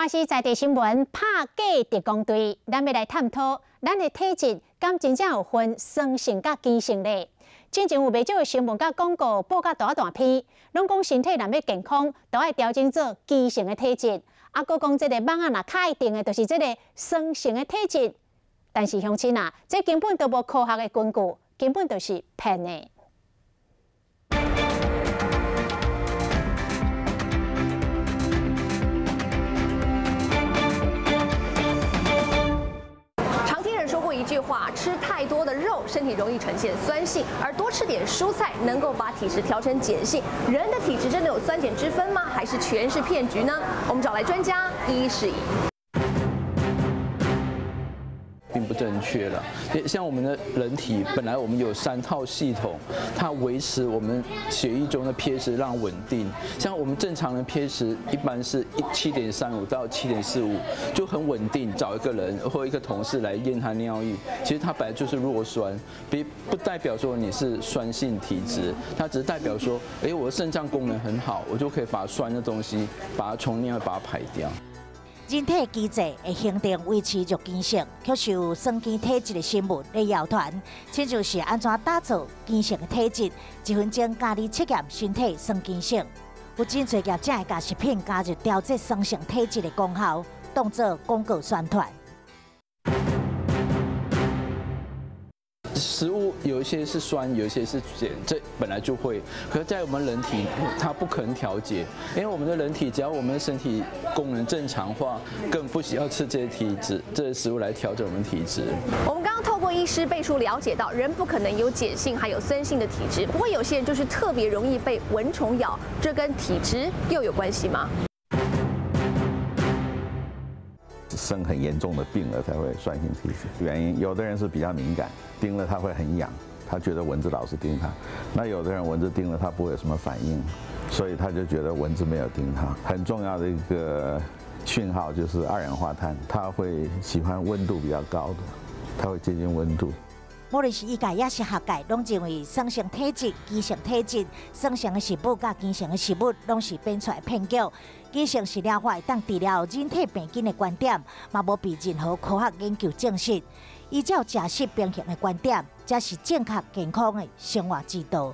看是在地新闻拍假特工队，咱要来探讨咱的体质敢真正有分酸性甲碱性咧。之前有袂少的新闻甲广告报甲大篇，拢讲身体若要健康，都要调整做基性的体质。啊，佫讲这个网啊，若卡一定的，就是这个酸性的体质。但是乡亲啊，这根本都无科学的根据，根本就是骗的。 一句话，吃太多的肉，身体容易呈现酸性，而多吃点蔬菜能够把体质调成碱性。人的体质真的有酸碱之分吗？还是全是骗局呢？我们找来专家一一释疑。 并不正确了。像我们的人体本来我们有3套系统，它维持我们血液中的 pH 让稳定。像我们正常的 pH 一般是7.35到7.45，就很稳定。找一个人或一个同事来验他尿液，其实它本来就是弱酸，不代表说你是酸性体质，它只是代表说，我的肾脏功能很好，我就可以把酸的东西把它从尿把它排掉。 人体机制会形成维持弱碱性，却受酸碱体质的生物来摇团，这就是安怎打造碱性的体质。1分钟教你测验身体酸碱性，有真侪业者会甲食品加入调节酸性体质的功效，当作广告宣传。 食物有一些是酸，有一些是碱，这本来就会。可是，在我们人体，它不可能调节，因为我们的人体只要我们的身体功能正常化，更不需要吃这些食物来调整我们体质。我们刚刚透过医师背书了解到，人不可能有碱性还有酸性的体质，不过有些人就是特别容易被蚊虫咬，这跟体质又有关系吗？ 生很严重的病了才会酸性体质，原因有的人是比较敏感，叮了他会很痒，他觉得蚊子老是叮他；那有的人蚊子叮了他不会有什么反应，所以他就觉得蚊子没有叮他。很重要的一个讯号就是二氧化碳，他会喜欢温度比较高的，他会接近温度。 无论是医界也是学界，拢认为酸性体质、碱性体质、酸性的食物甲碱性的食物，拢是编出来骗局。碱性食疗法会当治疗人体病菌的观点，嘛无被任何科学研究证实。依照食食平衡的观点，才是正确健康的生活之道。